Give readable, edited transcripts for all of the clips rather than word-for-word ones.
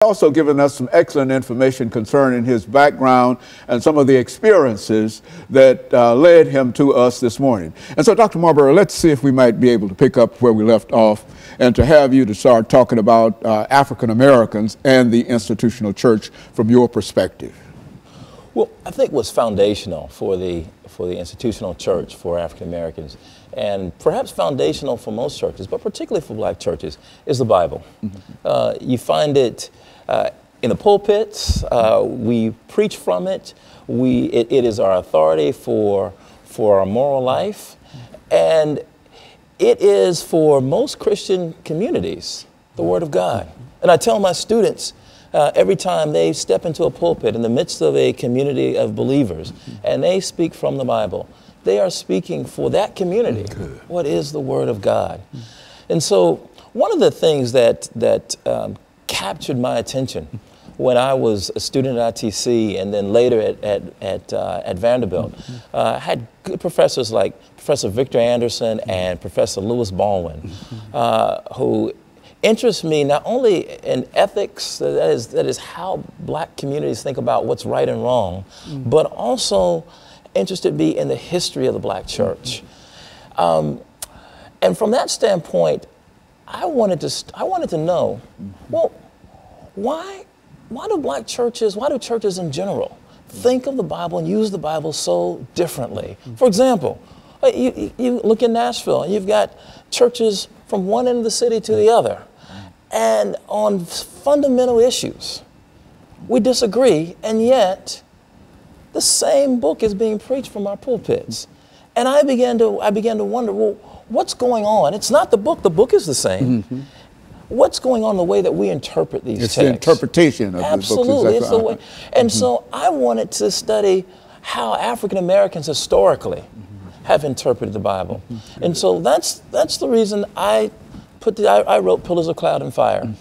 Also given us some excellent information concerning his background and some of the experiences that led him to us this morning. And so, Dr. Marbury, let's see if we might be able to pick up where we left off and to have you to start talking about African Americans and the institutional church from your perspective. Well, I think what's foundational for the institutional church for African Americans, and perhaps foundational for most churches, but particularly for black churches, is the Bible. You find it in the pulpits. We preach from it. It is our authority for our moral life, and it is for most Christian communities the Word of God. And I tell my students every time they step into a pulpit in the midst of a community of believers and they speak from the Bible, they are speaking for that community. What is the Word of God? And so one of the things that captured my attention when I was a student at ITC and then later at Vanderbilt, I had good professors like Professor Victor Anderson and Professor Lewis Baldwin, who interest me not only in ethics, that is how black communities think about what's right and wrong, but also interested me in the history of the black church. And from that standpoint, I wanted to know, well, why do black churches, why do churches in general think of the Bible and use the Bible so differently? For example, you look in Nashville and you've got churches from one end of the city to the other. And on fundamental issues, we disagree, and yet the same book is being preached from our pulpits. And I began to wonder, well, what's going on? It's not the book is the same. What's going on in the way that we interpret these texts? It's the interpretation of the book. Absolutely, it's the way. And so I wanted to study how African Americans historically have interpreted the Bible. And so that's the reason I wrote Pillars of Cloud and Fire.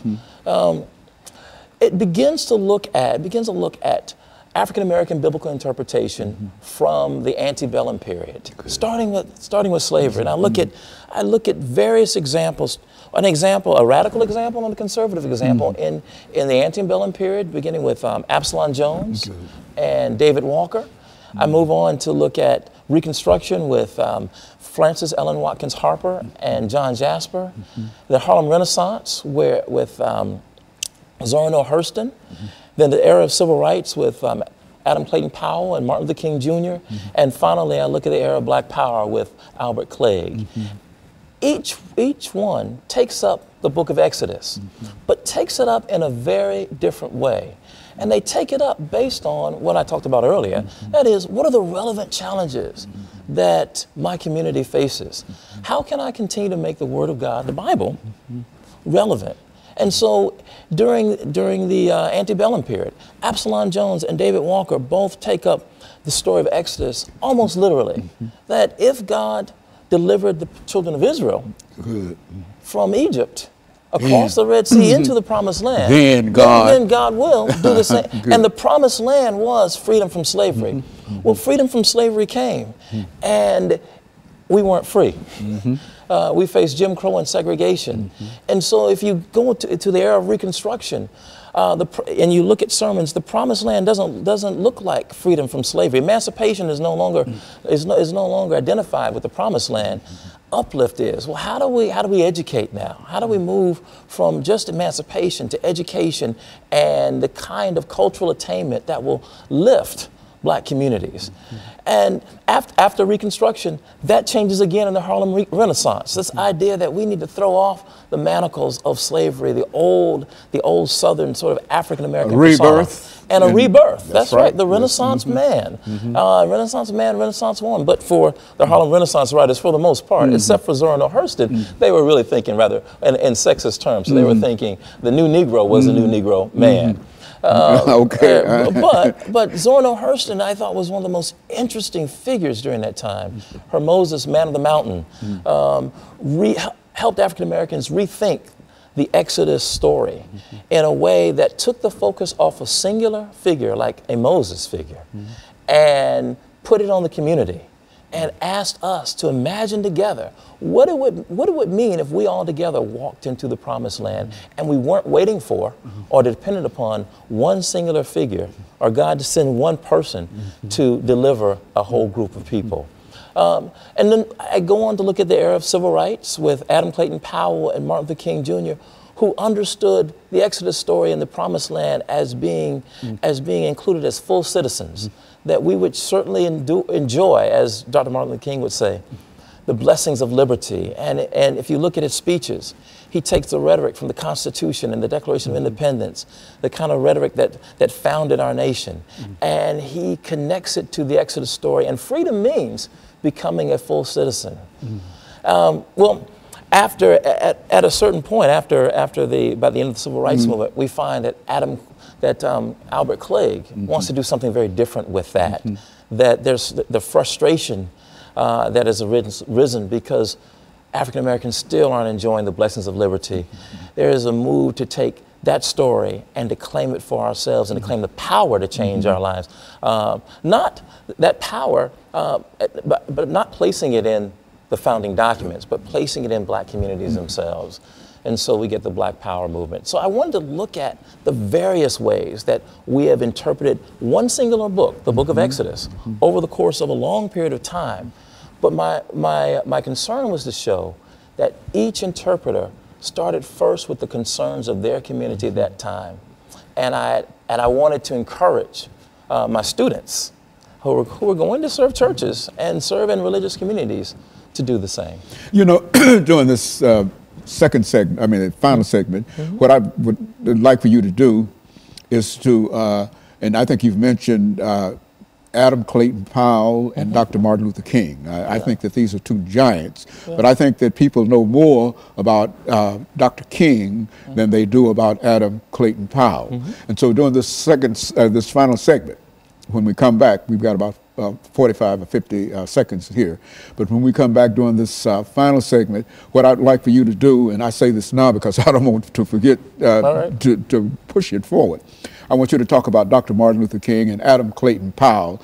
It begins to look at African American biblical interpretation from the antebellum period, starting with slavery. And I look at various examples. A radical example and a conservative example in the antebellum period, beginning with Absalom Jones and David Walker. I move on to look at Reconstruction with Frances Ellen Watkins Harper and John Jasper. The Harlem Renaissance with Zora Neale Hurston. Then the era of civil rights with Adam Clayton Powell and Martin Luther King Jr. And finally, I look at the era of Black Power with Albert Clegg. Each one takes up the book of Exodus, but takes it up in a very different way. And they take it up based on what I talked about earlier. That is, what are the relevant challenges that my community faces? How can I continue to make the Word of God, the Bible, relevant? And so during the antebellum period, Absalom Jones and David Walker both take up the story of Exodus almost literally. That if God delivered the children of Israel from Egypt, across the Red Sea into the Promised Land, then God will do the same. And the Promised Land was freedom from slavery. Well, freedom from slavery came, and we weren't free. We faced Jim Crow and segregation. And so if you go to the era of Reconstruction, and you look at sermons, the Promised Land doesn't look like freedom from slavery. Emancipation is no longer identified with the Promised Land. Uplift is, well, how do we educate now? How do we move from just emancipation to education and the kind of cultural attainment that will lift black communities? And after Reconstruction, that changes again in the Harlem Renaissance. This idea that we need to throw off the manacles of slavery, the old Southern sort of African American rebirth. And a rebirth. That's right. The Renaissance man. Renaissance man, Renaissance woman. But for the Harlem Renaissance writers, for the most part, except for Zora Neale Hurston, they were really thinking rather in sexist terms. So they were thinking the new Negro was the new Negro man. But Zora Neale Hurston, I thought, was one of the most interesting figures during that time. Her Moses, Man of the Mountain, helped African Americans rethink the Exodus story in a way that took the focus off a singular figure like a Moses figure and put it on the community and asked us to imagine together what it would mean if we all together walked into the promised land and we weren't waiting for or dependent upon one singular figure or God to send one person to deliver a whole group of people. And then I go on to look at the era of civil rights with Adam Clayton Powell and Martin Luther King Jr., who understood the Exodus story and the Promised Land as being included as full citizens, that we would certainly enjoy, as Dr. Martin Luther King would say, the blessings of liberty. And if you look at his speeches, he takes the rhetoric from the Constitution and the Declaration of Independence, the kind of rhetoric that founded our nation, and he connects it to the Exodus story. And freedom means becoming a full citizen. Well, at a certain point, by the end of the Civil Rights Movement, we find that Albert Clegg wants to do something very different with that. That there's the frustration that has risen because African Americans still aren't enjoying the blessings of liberty. There is a move to take that story and to claim it for ourselves and to claim the power to change our lives. Not that power, but not placing it in the founding documents, but placing it in black communities themselves. And so we get the Black Power movement. So I wanted to look at the various ways that we have interpreted one singular book, the book of Exodus, over the course of a long period of time. But my concern was to show that each interpreter started first with the concerns of their community at that time. And I wanted to encourage my students who were going to serve churches and serve in religious communities to do the same. You know, during this second segment, final segment, what I would like for you to do is to, and I think you've mentioned Adam Clayton Powell and Dr. Martin Luther King. I think that these are two giants, but I think that people know more about Dr. King than they do about Adam Clayton Powell. And so during this final segment, when we come back, we've got about 45 or 50 seconds here. But when we come back during this final segment, what I'd like for you to do, and I say this now because I don't want to forget to push it forward, I want you to talk about Dr. Martin Luther King and Adam Clayton Powell